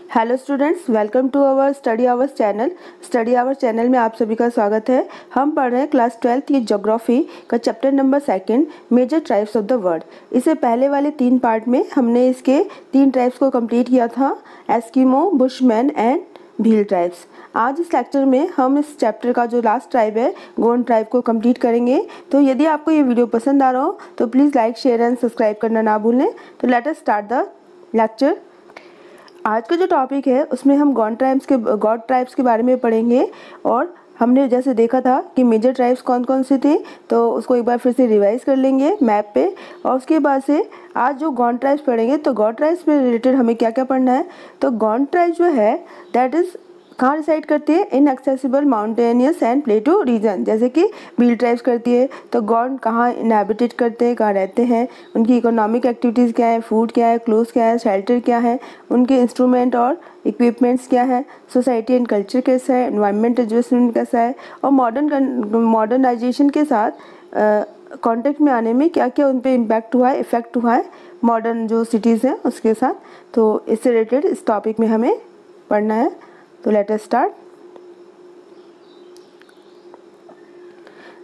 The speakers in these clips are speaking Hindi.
Hello students, welcome to our study hours channel में आप सभी का स्वागत है। हम पढ़ रहे हैं क्लास 12 की ज्योग्राफी का chapter number 2 major tribes of the world. इससे पहले वाले 3 पार्ट में हमने इसके 3 ट्राइब्स को कंप्लीट किया था, Eskimo, bushman and Bhil tribes. आज इस लेक्चर में हम इस चैप्टर का जो लास्ट ट्राइब है गोंड ट्राइब को कंप्लीट करेंगे। तो यदि आपको ये वीडियो पसंद आ रहा हो तो please like, share and subscribe करना ना भूलें। तो let us start the lecture. आज का जो टॉपिक है उसमें हम गॉड ट्राइब्स के बारे में पढ़ेंगे। और हमने जैसे देखा था कि मेजर ट्राइब्स कौन कौन से थे, तो उसको एक बार फिर से रिवाइज कर लेंगे मैप पे। और उसके बाद से आज जो गॉड ट्राइब्स पढ़ेंगे, तो गॉड ट्राइब्स में रिलेटेड हमें क्या क्या पढ़ना है। तो गॉड ट्राइब जो है दैट इज़ कहाँ रिसाइड करती है, inaccessible mountainous and plateau region. जैसे कि भील ट्राइब्स करती है, तो गॉड कहाँ इनहेबिटेट करते हैं, कहाँ रहते हैं, उनकी इकोनॉमिक एक्टिविटीज़ क्या है, फूड क्या है, क्लोथ्स क्या है, शेल्टर क्या है, उनके इंस्ट्रूमेंट और इक्विपमेंट्स क्या है, सोसाइटी एंड कल्चर कैसा है, एनवायरनमेंट एडजस्टमेंट कैसा है, और मॉडर्नाइजेशन के साथ कॉन्टेक्ट में आने में क्या क्या उन पर इम्पैक्ट हुआ है, इफेक्ट हुआ है मॉडर्न जो सिटीज़ हैं उसके साथ। तो इससे रिलेटेड इस टॉपिक में हमें पढ़ना है। तो लेट अस स्टार्ट।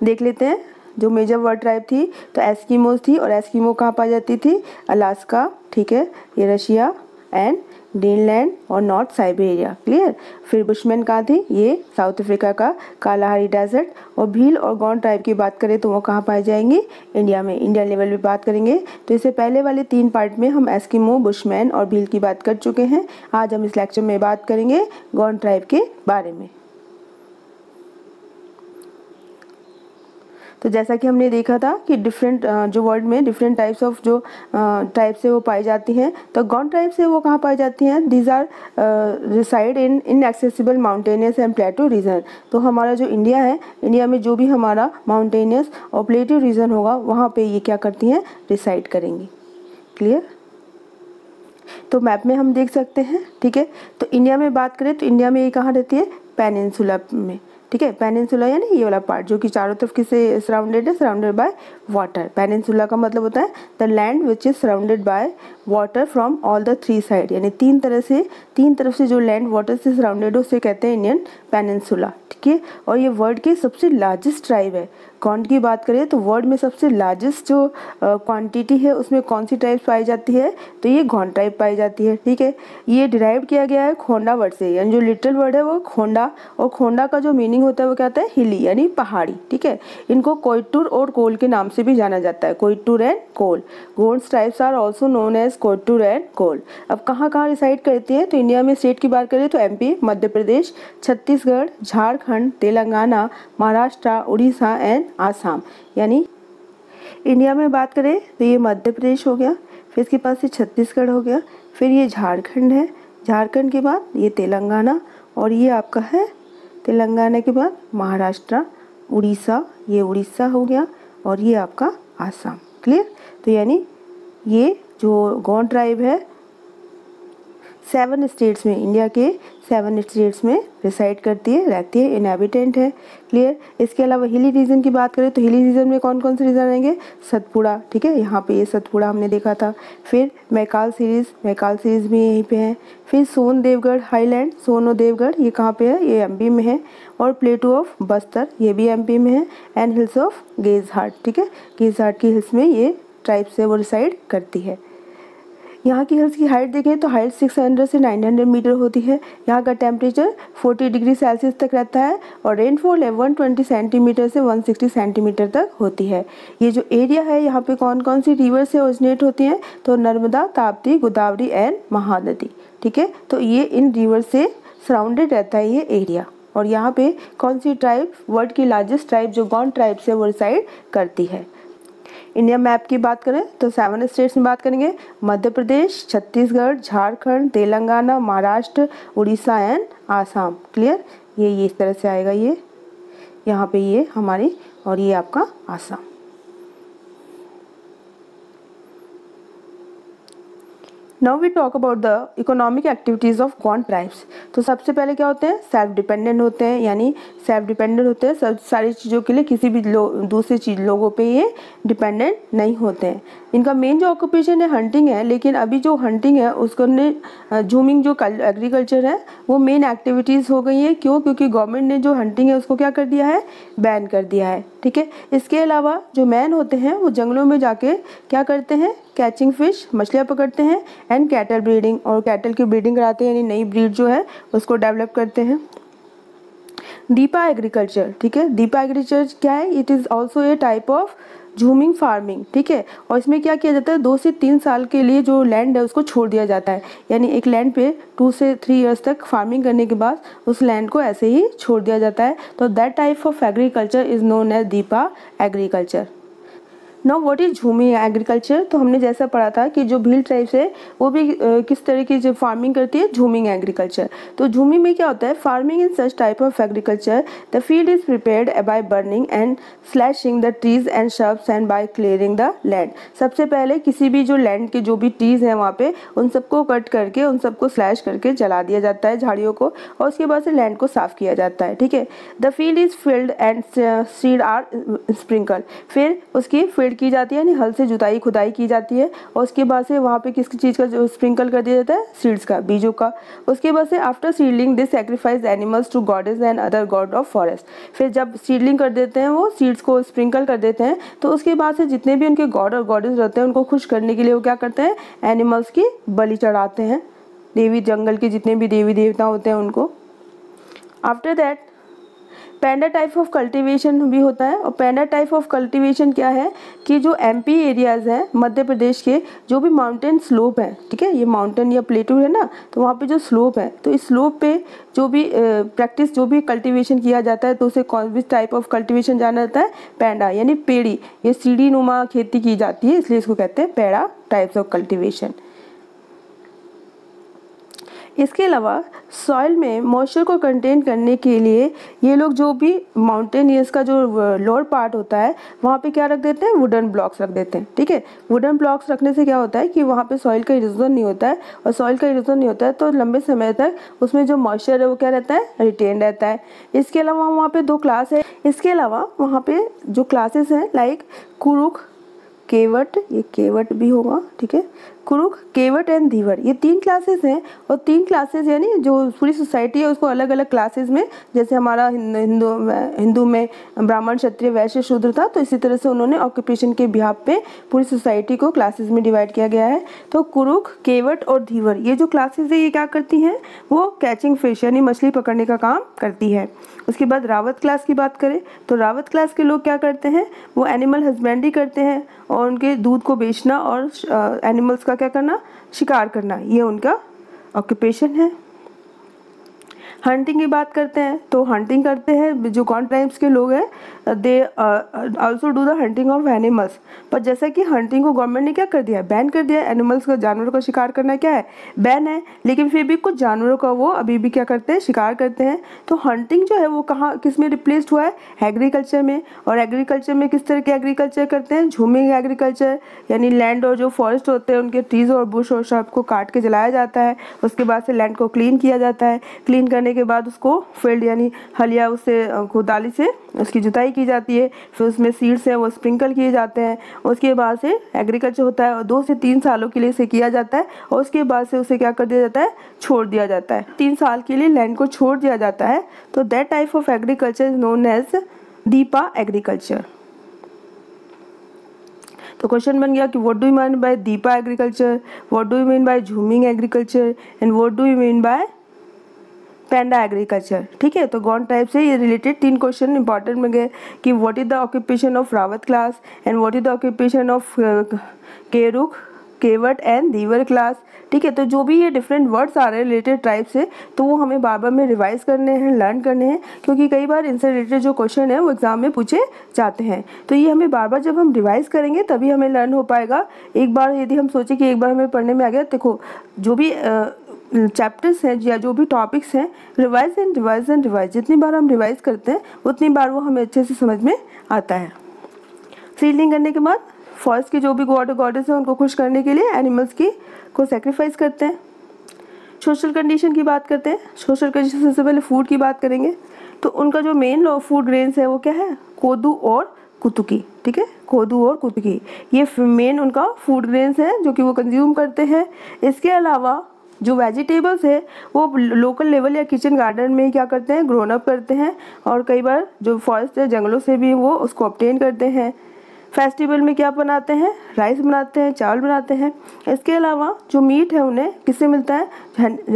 देख लेते हैं जो मेजर वर्ल्ड ट्राइब थी, तो एस्किमोज थी। और एस्किमो कहाँ पाई जाती थी, अलास्का, ठीक है, ये रशिया एंड ग्रीनलैंड और नॉर्थ साइबेरिया, क्लियर। फिर बुशमैन कहाँ थी, ये साउथ अफ्रीका का कालाहारी डेजर्ट। और भील और गॉड ट्राइब की बात करें तो वो कहाँ पाई जाएंगी, इंडिया में, इंडिया लेवल पे बात करेंगे। तो इससे पहले वाले 3 पार्ट में हम एस्किमो, बुशमैन और भील की बात कर चुके हैं। आज हम इस लेक्चर में बात करेंगे गॉड ट्राइब के बारे में। तो जैसा कि हमने देखा था कि डिफरेंट जो वर्ल्ड में डिफरेंट टाइप्स ऑफ जो टाइप्स से वो पाई जाती हैं। तो गॉड ट्राइब से वो कहाँ पाई जाती हैं, these are reside in inaccessible mountainous and plateau region. तो हमारा जो इंडिया है, इंडिया में जो भी हमारा माउंटेनियस और प्लेटू रीजन होगा वहाँ पे ये क्या करती हैं, रिसाइड करेंगी, क्लियर। तो मैप में हम देख सकते हैं, ठीक है। तो इंडिया में बात करें तो इंडिया में ये कहाँ रहती है, पेनिनसुला में, ठीक है। पेनिनसुला यानी ये वाला पार्ट जो कि चारों तरफ किससे सराउंडेड है, सराउंडेड बाय वाटर। पेनिनसुला का मतलब होता है the land which is surrounded by water from all the 3 side, यानी तीन तरफ से जो लैंड वाटर से सराउंडेड हो उसे कहते हैं इंडियन पेनिनसुला, ठीक है। और ये वर्ल्ड की सबसे लार्जेस्ट ट्राइब है। कौन की बात करें तो वर्ल्ड में सबसे लार्जेस्ट जो क्वांटिटी है उसमें कौन सी ट्राइब पाई जाती है, तो ये गॉड ट्राइब पाई जाती है, ठीक है। ये डिराइव किया गया है खोंडा वर्ड से, यानी जो लिटिल वर्ड है वो खोंडा, और खोंडा का जो मीनिंग होता है वो क्या होता है, हिली यानी पहाड़ी, ठीक है। इनको कोयटूर और कोल के नाम से भी जाना जाता है, Koitur and Kol. Gond tribes are also known as Koitur and Kol. अब कहाँ कहाँ रिसाइड करती हैं, तो इंडिया में स्टेट की बात करें तो एमपी, मध्य प्रदेश, छत्तीसगढ़, झारखंड, तेलंगाना, महाराष्ट्र, उड़ीसा एंड आसाम। यानी इंडिया में बात करें तो ये मध्य प्रदेश हो गया, फिर इसके पास ये छत्तीसगढ़ हो गया, फिर ये झारखंड है, झारखंड के बाद ये तेलंगाना, और ये आपका है तेलंगाना के बाद महाराष्ट्र, उड़ीसा, ये उड़ीसा हो गया, और ये आपका आसाम, क्लियर। तो यानी ये जो गॉड ट्राइब है 7 स्टेट्स में, इंडिया के 7 स्टेट्स में रिसाइड करती है, रहती है, इनहेबिटेंट है, क्लियर। इसके अलावा हिली रीजन की बात करें तो हिली रीजन में कौन कौन से रीजन आएंगे, सतपुड़ा, ठीक है, यहाँ पे ये सतपुड़ा हमने देखा था। फिर मैकाल सीरीज भी यहीं पे है। फिर सोन देवगढ़ हाईलैंड, सोनो देवगढ़, ये कहाँ पे है, ये एमपी में है। और प्लेटू ऑफ बस्तर, ये भी एमपी में है। एंड हिल्स ऑफ गेजहाट, ठीक है, गेजहाट की हिल्स में ये ट्राइब से वो रिसाइड करती है। यहाँ की हिल्स की हाइट देखें तो हाइट 600 से 900 मीटर होती है। यहाँ का टेम्परेचर 40 डिग्री सेल्सियस तक रहता है, और रेनफॉल 120 सेंटीमीटर से 160 सेंटीमीटर तक होती है। ये जो एरिया है यहाँ पे कौन कौन सी रिवर से ओरिजिनेट होती हैं, तो नर्मदा, ताप्ती, गोदावरी एंड महानदी, ठीक है। तो ये इन रिवर से सराउंडेड रहता है ये एरिया। और यहाँ पे कौन सी ट्राइब, वर्ल्ड की लार्जेस्ट ट्राइब जो गॉड ट्राइब से वो रिसाइड करती है। इंडिया मैप की बात करें तो 7 स्टेट्स में बात करेंगे, मध्य प्रदेश, छत्तीसगढ़, झारखंड, तेलंगाना, महाराष्ट्र, उड़ीसा एंड आसाम, क्लियर। ये इस तरह से आएगा, ये यहाँ पे ये हमारी, और ये आपका Assam. Now we talk about the economic activities of Gond tribes. तो सबसे पहले क्या होते हैं, सेल्फ डिपेंडेंट होते हैं, यानी सेल्फ डिपेंडेंट होते हैं, सब सारी चीज़ों के लिए किसी भी दूसरी लोगों पे ये डिपेंडेंट नहीं होते हैं। इनका मेन जो ऑक्यूपेशन है हंटिंग है, लेकिन अभी जो हंटिंग है उसको ने जूमिंग जो एग्रीकल्चर है वो मेन एक्टिविटीज़ हो गई है। क्यों? क्योंकि गवर्नमेंट ने जो हंटिंग है उसको क्या कर दिया है, बैन कर दिया है। ठीक है, इसके अलावा जो मैन होते हैं वो जंगलों में जाके क्या करते हैं, कैचिंग फिश, मछलियाँ पकड़ते हैं, एंड कैटल ब्रीडिंग, और कैटल की ब्रीडिंग कराते हैं, यानी नई ब्रीड जो है उसको डेवलप करते हैं। दीपा एग्रीकल्चर, ठीक है, दीपा एग्रीकल्चर क्या है, it is also a type of jhuming farming. ठीक है, और इसमें क्या किया जाता है, 2 से 3 साल के लिए जो लैंड है उसको छोड़ दिया जाता है, यानी एक लैंड पे 2 से 3 ईयर्स तक फार्मिंग करने के बाद उस लैंड को ऐसे ही छोड़ दिया जाता है। तो that type of agriculture is known as Deepa agriculture. Now what is jhuming agriculture? तो हमने जैसा पढ़ा था कि जो भील ट्राइब्स है वो भी किस तरह की जो फार्मिंग करती है, झूमिंग एग्रीकल्चर। तो झूमिंग में क्या होता है, farming in such type of agriculture the field is prepared by burning and slashing the trees and shrubs and by clearing the land. सबसे पहले किसी भी जो लैंड के जो भी ट्रीज हैं वहाँ पे उन सबको कट करके, उन सबको स्लैश करके जला दिया जाता है झाड़ियों को, और उसके बाद से लैंड को साफ किया जाता है। ठीक है, the field is filled and seed are sprinkle, फिर उसकी फील्ड की जाती है, यानी हल से जुताई खुदाई की जाती है, और उसके बाद से वहाँ पे किस चीज़ का जो स्प्रिंकल कर दिया जाता है, सीड्स का, बीजों का। उसके बाद से after seedling this sacrifice animals to goddess and other god of forest. फिर जब सीडलिंग कर देते हैं, वो सीड्स को स्प्रिंकल कर देते हैं, तो उसके बाद से जितने भी उनके गॉड और गॉडेस रहते हैं उनको खुश करने के लिए वो क्या करते हैं, एनिमल्स की बलि चढ़ाते हैं, देवी जंगल के जितने भी देवी देवता होते हैं उनको। After that panda type of cultivation भी होता है, और पैंडा टाइप ऑफ कल्टीवेशन क्या है कि जो एमपी एरियाज़ हैं मध्य प्रदेश के, जो भी माउंटेन स्लोप है, ठीक है, ये माउंटेन या प्लेटू है ना, तो वहाँ पे जो स्लोप है, तो इस स्लोप पे जो भी प्रैक्टिस जो भी कल्टीवेशन किया जाता है तो उसे कौन सी टाइप ऑफ कल्टीवेशन जाना जाता है, पैंडा, यानी पेड़ी, ये सीढ़ी नुमा खेती की जाती है, इसलिए इसको कहते हैं पैंडा टाइप्स ऑफ कल्टीवेशन। इसके अलावा सॉइल में मॉइस्चर को कंटेन करने के लिए ये लोग जो भी माउंटेनियर्स का जो लोअर पार्ट होता है वहाँ पे क्या रख देते हैं, वुडन ब्लॉक्स रख देते हैं। ठीक है, वुडन ब्लॉक्स रखने से क्या होता है कि वहाँ पे सॉइल का इरोजन नहीं होता है, और सॉइल का इरोजन नहीं होता है तो लंबे समय तक उसमें जो मॉइस्चर है वो क्या रहता है, रिटेन रहता है। इसके अलावा वहाँ पे 2 क्लास है, इसके अलावा वहाँ पे जो क्लासेस हैं लाइक कुरुख, केवट, ये केवट भी होगा, ठीक है, कुरुख, केवट एंड धीवर, ये 3 क्लासेस हैं, और 3 क्लासेस यानी जो पूरी सोसाइटी है उसको अलग अलग क्लासेस में, जैसे हमारा हिंदू में ब्राह्मण क्षत्रिय वैश्य शूद्र था, तो इसी तरह से उन्होंने ऑक्यूपेशन के बिहाफ पे पूरी सोसाइटी को क्लासेस में डिवाइड किया गया है। तो कुरुख, केवट और धीवर ये जो क्लासेस है ये क्या करती हैं, वो कैचिंग फिश यानी मछली पकड़ने का काम करती है। उसके बाद रावत क्लास की बात करें तो रावत क्लास के लोग क्या करते हैं, वो एनिमल हस्बेंड्री करते हैं, और उनके दूध को बेचना और एनिमल्स का क्या करना, शिकार करना, ये उनका ऑक्यूपेशन है। हंटिंग की बात करते हैं तो हंटिंग करते हैं जो गॉन्ड ट्राइब्स के लोग हैं, they also do the hunting of animals. पर जैसा कि हंटिंग को गवर्नमेंट ने क्या कर दिया है, बैन कर दिया है, एनिमल्स का, जानवरों का शिकार करना क्या है, बैन है, लेकिन फिर भी कुछ जानवरों का वो अभी भी क्या करते हैं, शिकार करते हैं। तो हंटिंग जो है वो कहाँ किस में रिप्लेस्ड हुआ है, एग्रीकल्चर में। और एग्रीकल्चर में किस तरह के एग्रीकल्चर करते हैं, झूमिंग एग्रीकल्चर, यानी लैंड और जो फॉरेस्ट होते हैं उनके ट्रीज और बुश और शर्ब को काट के जलाया जाता है, उसके बाद से लैंड को क्लीन किया जाता है, क्लीन करने के बाद उसको फील्ड यानी हलिया उससे खुदाली से उसकी जुताई की जाती है, फिर उसमें सीड्स हैं वो स्प्रिंकल किए जाते हैं, उसके बाद से एग्रीकल्चर होता है और 2 से 3 सालों के लिए इसे किया जाता है, और उसके बाद से उसे क्या कर दिया जाता है, छोड़ दिया जाता है, 3 साल के लिए लैंड को छोड़ दिया जाता है। तो that type of agriculture is known as Deepa agriculture. तो क्वेश्चन बन गया कि what do you mean by Deepa agriculture, what do you mean by jhuming agriculture, and what do you mean by Penda agriculture. ठीक है, तो गॉन्ड टाइप से ये रिलेटेड 3 क्वेश्चन इंपॉर्टेंट में गए कि what is the occupation of Rawat class, and what is the occupation of केरुख, केवट एंड धीवर क्लास। ठीक है, तो जो भी ये डिफरेंट वर्ड्स आ रहे हैं रिलेटेड ट्राइब से, तो वो हमें बार बार में रिवाइज करने हैं, लर्न करने हैं, क्योंकि कई बार इनसे रिलेटेड जो क्वेश्चन है वो एग्जाम में पूछे जाते हैं। तो ये हमें बार बार जब हम रिवाइज करेंगे तभी हमें लर्न हो पाएगा। एक बार यदि हम सोचें कि एक बार हमें पढ़ने में आ गया, देखो जो भी चैप्टर्स हैं या जो भी टॉपिक्स हैं, revise and revise and revise, जितनी बार हम रिवाइज करते हैं उतनी बार वो हमें अच्छे से समझ में आता है। सीडलिंग करने के बाद फॉरेस्ट के जो भी गॉड गॉडेस हैं उनको खुश करने के लिए एनिमल्स की को सेक्रीफाइस करते हैं। सोशल कंडीशन की बात करते हैं। सोशल कंडीशन सबसे पहले फूड की बात करेंगे। तो उनका जो मेन फूड ग्रेन्स है वो क्या है, कोदू और कुतुकी, ठीक है, कोदू और कुतुकी, ये मेन उनका फूड ग्रेन्स है जो कि वो कंज्यूम करते हैं। इसके अलावा जो वेजिटेबल्स है वो लोकल लेवल या किचन गार्डन में क्या करते हैं, ग्रोन अप करते हैं, और कई बार जो फॉरेस्ट है जंगलों से भी वो उसको ऑब्टेन करते हैं। फेस्टिवल में क्या बनाते हैं, राइस बनाते हैं, चावल बनाते हैं। इसके अलावा जो मीट है उन्हें किससे मिलता है,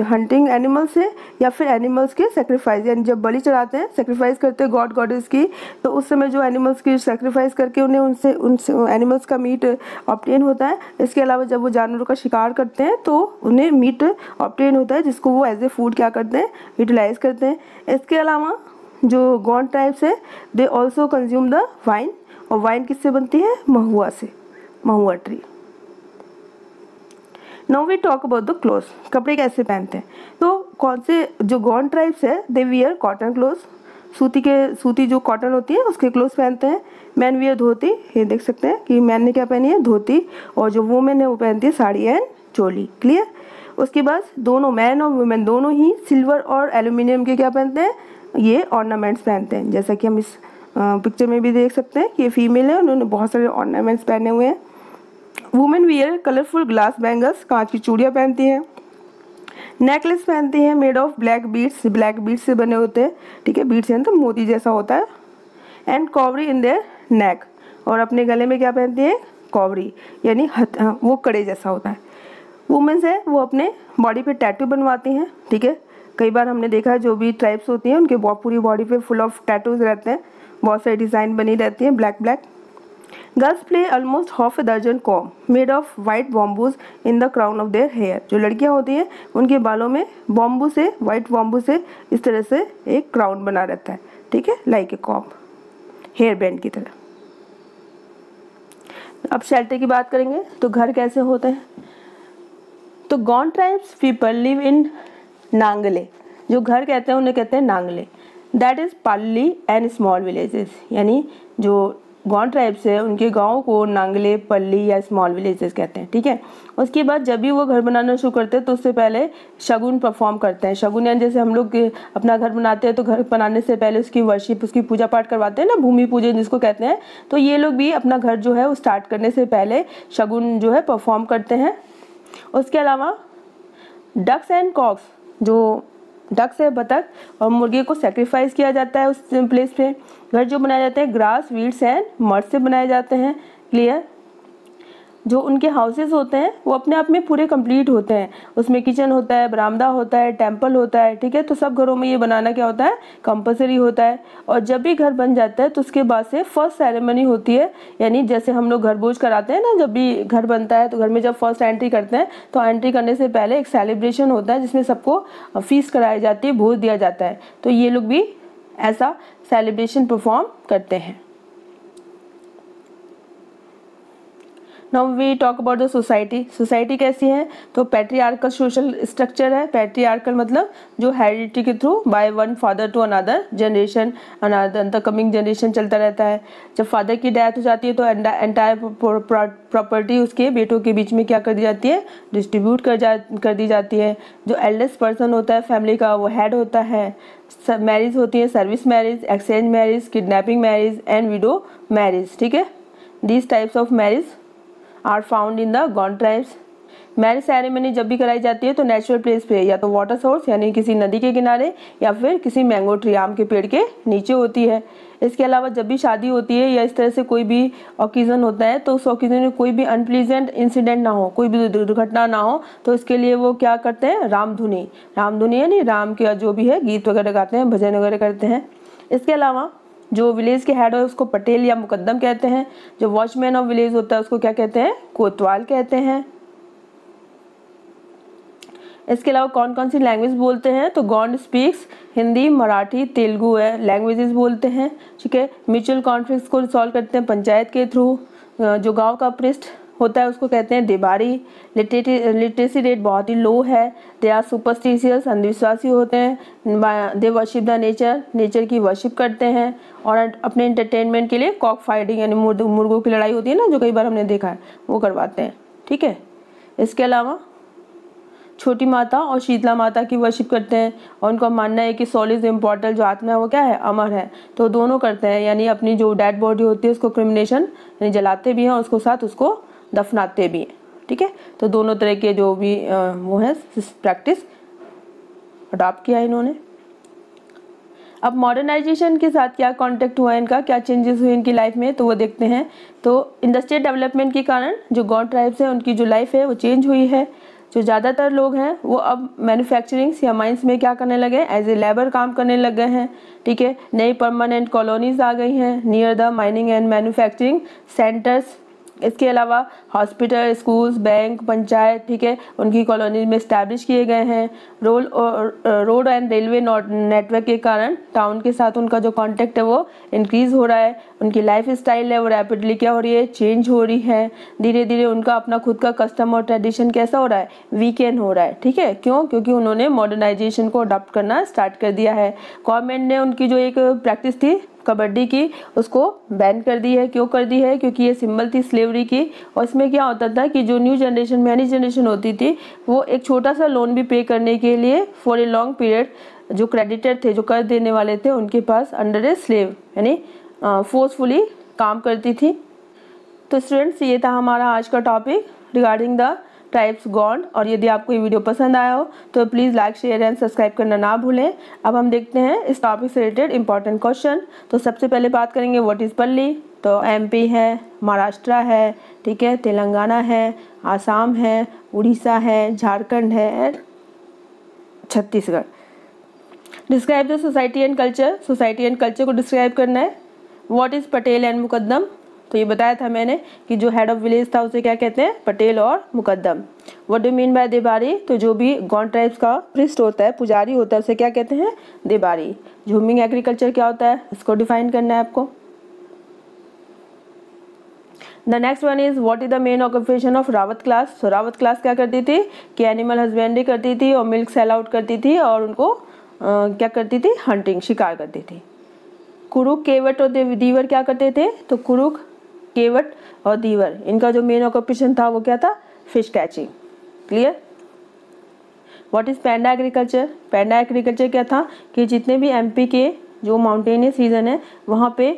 हंटिंग एनिमल्स से या फिर एनिमल्स के सेक्रीफाइस, यानी जब बलि चढ़ाते हैं, सेक्रीफाइस करते हैं गॉड गॉडेस की, तो उस समय जो एनिमल्स की सेक्रीफाइस करके उन्हें उनसे एनिमल्स का मीट ऑब्टेन होता है। इसके अलावा जब वो जानवरों का शिकार करते हैं तो उन्हें मीट ऑब्टेन होता है जिसको वो एज ए फूड क्या करते हैं, यूटिलाइज करते हैं। इसके अलावा जो गॉड ट्राइब्स है they also consume the wine, और वाइन किससे बनती है, महुआ से, mahua tree. Now we talk about the clothes, कपड़े कैसे पहनते हैं। तो कौन से जो गॉड ट्राइब्स है दे वियर कॉटन क्लोथ्स, सूती जो कॉटन होती है उसके क्लोथ्स पहनते हैं। मैन वियर धोती, ये देख सकते हैं कि मैन ने क्या पहनी है, धोती, और जो वुमेन है वो पहनती है साड़ी एंड चोली, क्लियर। उसके बाद दोनों मैन और वुमेन दोनों ही सिल्वर और एल्यूमिनियम के क्या पहनते हैं, ये ऑर्नामेंट्स पहनते हैं। जैसा कि हम इस पिक्चर में भी देख सकते हैं कि ये फीमेल है, उन्होंने बहुत सारे ऑर्नामेंट्स पहने हुए हैं। Women wear colourful glass bangles, कांच की चूड़ियाँ पहनती हैं। नेकलेस पहनती हैं मेड ऑफ ब्लैक बीड्स से बने होते हैं, ठीक है, बीड्स यानी तो मोती जैसा होता है। एंड कॉवरी इन देयर नेक, और अपने गले में क्या पहनती है, कॉवरी, यानी वो कड़े जैसा होता है। वुमेन्स है वो अपने बॉडी पे टैटू बनवाती हैं, ठीक है। कई बार हमने देखा है जो भी ट्राइब्स होती हैं उनके पूरी बॉडी पे फुल ऑफ टैटूज रहते हैं, बहुत सारी डिज़ाइन बनी रहती हैं black. Girls play almost half a dozen combs made of white bamboos in the crown of their hair, जो लड़कियां होती हैं उनके बालों में बॉम्बू से, वाइट बॉम्बू से इस तरह से एक क्राउन बना रहता है, ठीक है, like a comb, hair band की तरह। अब शेल्टर की बात करेंगे तो घर कैसे होते हैं। तो Gond tribes people live in nangle, जो घर कहते हैं उन्हें कहते हैं नांगले। That is palli and small villages, यानी जो गॉड ट्राइब्स है उनके गाँव को नांगले, पल्ली या स्मॉल विलेजेस कहते हैं, ठीक है। उसके बाद जब भी वो घर बनाना शुरू करते हैं तो उससे पहले शगुन परफॉर्म करते हैं। शगुन यानी जैसे हम लोग अपना घर बनाते हैं तो घर बनाने से पहले उसकी वर्शिप, उसकी पूजा पाठ करवाते हैं ना, भूमि पूजन जिसको कहते हैं। तो ये लोग भी अपना घर जो है वो स्टार्ट करने से पहले शगुन जो है परफॉर्म करते हैं। उसके अलावा डक्स एंड कॉक्स, जो डक्स है बतख और मुर्गे को सेक्रीफाइस किया जाता है उस प्लेस पे। घर जो बनाए जाते हैं ग्रास, वीड्स एंड मड से बनाए जाते हैं, क्लियर। जो उनके हाउसेस होते हैं वो अपने आप में पूरे कंप्लीट होते हैं, उसमें किचन होता है, बरामदा होता है, टेंपल होता है, ठीक है। तो सब घरों में ये बनाना क्या होता है, कंपलसरी होता है। और जब भी घर बन जाता है तो उसके बाद से फर्स्ट सेरेमनी होती है, यानी जैसे हम लोग घर भोज कराते हैं ना, जब भी घर बनता है तो घर में जब फर्स्ट एंट्री करते हैं तो एंट्री करने से पहले एक सेलिब्रेशन होता है जिसमें सबको फीस कराई जाती है, भोज दिया जाता है। तो ये लोग भी ऐसा सेलिब्रेशन परफॉर्म करते हैं। Now we talk about the society. Society कैसी है, तो पैट्रियार्कल सोशल स्ट्रक्चर है। पैट्रियार्कल मतलब जो हेरिडिटी के through by one father to another generation, another coming generation चलता रहता है। जब फादर की डेथ हो जाती है तो एंटायर प्रॉपर्टी उसके बेटों के बीच में क्या कर दी जाती है, डिस्ट्रीब्यूट कर दी जाती है। जो एल्डेस्ट पर्सन होता है फैमिली का वो हेड होता है। मैरिज होती है, service marriage, exchange marriage, kidnapping marriage and widow marriage, ठीक है। These types of marriage are found in the Gond tribes. Marriage ceremony जब भी कराई जाती है तो नेचुरल प्लेस पे, या तो वाटर सोर्स यानी किसी नदी के किनारे या फिर किसी मैंगो ट्री, आम के पेड़ के नीचे होती है। इसके अलावा जब भी शादी होती है या इस तरह से कोई भी ओकेजन होता है तो उस ओकेजन में कोई भी अनप्लीजेंट इंसिडेंट ना हो, कोई भी दुर्घटना ना हो, तो इसके लिए वो क्या करते हैं, रामधुनी यानी राम के जो भी है गीत वगैरह गाते हैं, भजन वगैरह करते हैं। इसके अलावा जो विलेज के हेड है उसको पटेल या मुकद्दम कहते हैं। जो वॉचमैन ऑफ विलेज होता है उसको क्या कहते हैं, कोतवाल कहते हैं। इसके अलावा कौन कौन सी लैंग्वेज बोलते हैं, तो गॉड स्पीक्स हिंदी, मराठी, तेलुगु है लैंग्वेजेस बोलते हैं, ठीक है। म्यूचुअल कॉन्फ्लिक्ट्स को सॉल्व करते हैं पंचायत के थ्रू। जो गांव का प्रिस्ट होता है उसको कहते हैं देबारी। लिटरेसी रेट बहुत ही लो है। दे आर सुपरस्टिशियस, अंधविश्वासी होते हैं। They worship the nature, nature की वर्शिप करते हैं। और अपने इंटरटेनमेंट के लिए कॉक फाइटिंग यानी मुर्गों की लड़ाई होती है ना, जो कई बार हमने देखा है, वो करवाते हैं। ठीक है। इसके अलावा छोटी माता और शीतला माता की वर्शिप करते हैं और उनका मानना है कि सोल इज इम्पॉर्टल, जो आत्मा है वो क्या है, अमर है। तो दोनों करते हैं, यानी अपनी जो डेड बॉडी होती है उसको क्रिमिनेशन यानी जलाते भी हैं और उसको साथ उसको दफनाते भी हैं। ठीक है। तो दोनों तरह के जो भी वो है प्रैक्टिस अडॉप्ट किया इन्होंने। अब मॉडर्नाइजेशन के साथ क्या कॉन्टेक्ट हुआ इनका, क्या चेंजेस हुए इनकी लाइफ में, तो वो देखते हैं। तो इंडस्ट्रियल डेवलपमेंट के कारण जो गॉड ट्राइब्स है उनकी जो लाइफ है वो चेंज हुई है। जो ज़्यादातर लोग हैं वो अब मैन्युफैक्चरिंग्स या माइंस में क्या करने लगे, एज ए लेबर काम करने लग गए हैं। ठीक है। नई परमानेंट कॉलोनीज आ गई हैं near the mining and manufacturing centres. इसके अलावा हॉस्पिटल, स्कूल्स, बैंक, पंचायत, ठीक है, उनकी कॉलोनी में इस्टेब्लिश किए गए हैं। रोड एंड रेलवे नेटवर्क के कारण टाउन के साथ उनका जो कांटेक्ट है वो इंक्रीज़ हो रहा है। उनकी लाइफ स्टाइल है वो रैपिडली क्या हो रही है, चेंज हो रही है। धीरे धीरे उनका अपना खुद का कस्टम और ट्रेडिशन कैसा हो रहा है, वीकेंड हो रहा है। ठीक है। क्यों? क्योंकि उन्होंने मॉडर्नाइजेशन को अडॉप्ट करना स्टार्ट कर दिया है। गवर्नमेंट ने उनकी जो एक प्रैक्टिस थी कबड्डी की, उसको बैन कर दी है। क्यों कर दी है? क्योंकि ये सिंबल थी स्लेवरी की। और इसमें क्या होता था कि जो न्यू जनरेशन में जनरेशन होती थी वो एक छोटा सा लोन भी पे करने के लिए फॉर ए लॉन्ग पीरियड जो क्रेडिटर थे, जो कर्ज देने वाले थे, उनके पास अंडर ए स्लेव यानी फोर्सफुली काम करती थी। तो स्टूडेंट्स, ये था हमारा आज का topic regarding the types God. और यदि आपको ये वीडियो पसंद आया हो तो please like, share and subscribe करना ना भूलें। अब हम देखते हैं इस टॉपिक से रिलेटेड इंपॉर्टेंट क्वेश्चन। तो सबसे पहले बात करेंगे व्हाट इज़ पल्ली। तो एमपी है, महाराष्ट्र है, ठीक है, तेलंगाना है, आसाम है, उड़ीसा है, झारखंड है, Chhattisgarh. Describe the society and culture. Society and culture को डिस्क्राइब करना है। What is Patel and Muqaddam. तो ये बताया था मैंने कि जो हेड ऑफ विलेज था उसे क्या कहते हैं, पटेल और Muqaddam. What do mean by Debari. तो जो भी गॉड ट्राइब्स का प्रिस्ट होता है, पुजारी होता है, उसे क्या कहते हैं, देबारी। झूमिंग एग्रीकल्चर क्या होता है, इसको डिफाइन करना है आपको। The next one is what is the main occupation of Rawat class. तो रावत क्लास क्या करती थी कि एनिमल हस्बेंड्री करती थी और मिल्क सेल आउट करती थी और उनको क्या करती थी, हंटिंग, शिकार करती थी। कुरुक, केवट और दीवर क्या करते थे। तो कुरुक, केवट और दीवर, इनका जो मेन ऑक्यूपेशन था वो क्या था, fish catching. Clear. What is panda agriculture. Panda agriculture क्या था कि जितने भी एमपी के जो माउंटेनियस रीजन है वहाँ पे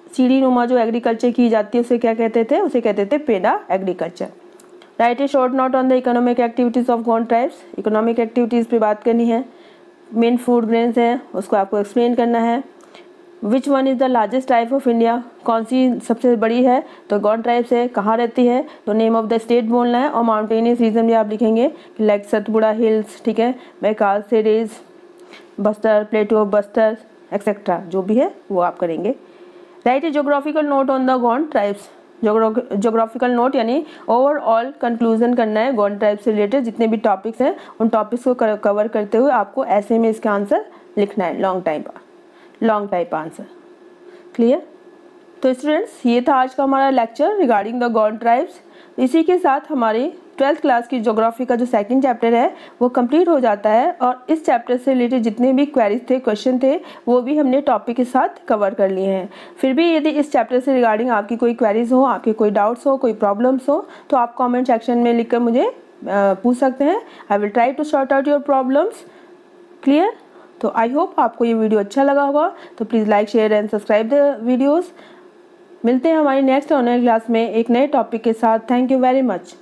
सीढ़ी नुमा जो एग्रीकल्चर की जाती है उसे क्या कहते थे, उसे कहते थे Penda agriculture. Write a short note on the economic activities of Gond tribes. Economic activities पे बात करनी है। मेन फूड ग्रेन्स हैं उसको आपको एक्सप्लेन करना है। Which one is the largest tribe of India. कौन सी सबसे बड़ी है, तो गॉड ट्राइब्स है। कहाँ रहती है, तो नेम ऑफ द स्टेट बोलना है और माउंटेनियस रीजन भी आप लिखेंगे लाइक सतपुड़ा हिल्स, ठीक है, Maikal series, Bastar, प्लेटू of Bastar etcetera, जो भी है वो आप करेंगे। Right A geographical note on the Gond tribes. Geographical note यानी ओवरऑल कंक्लूजन करना है गॉड ट्राइब से रिलेटेड जितने भी टॉपिक्स हैं उन टॉपिक्स को कवर करते हुए आपको ऐसे में इसका आंसर लिखना है, लॉन्ग टाइप आंसर। क्लियर। तो स्टूडेंट्स, ये था आज का हमारा lecture regarding the Gond tribes. इसी के साथ हमारी 12th क्लास की ज्योग्राफी का जो सेकंड चैप्टर है वो कंप्लीट हो जाता है और इस चैप्टर से रिलेटेड जितने भी क्वेरीज थे, क्वेश्चन थे, वो भी हमने टॉपिक के साथ कवर कर लिए हैं। फिर भी यदि इस चैप्टर से रिगार्डिंग आपकी कोई क्वेरीज हो, आपके कोई डाउट्स हो, कोई प्रॉब्लम्स हो, तो आप कॉमेंट सेक्शन में लिखकर मुझे पूछ सकते हैं। I will try to sort out your problems. Clear. तो आई होप आपको ये वीडियो अच्छा लगा होगा। तो please like, share and subscribe the videos. मिलते हैं हमारी नेक्स्ट ऑनलाइन क्लास में एक नए टॉपिक के साथ। Thank you very much.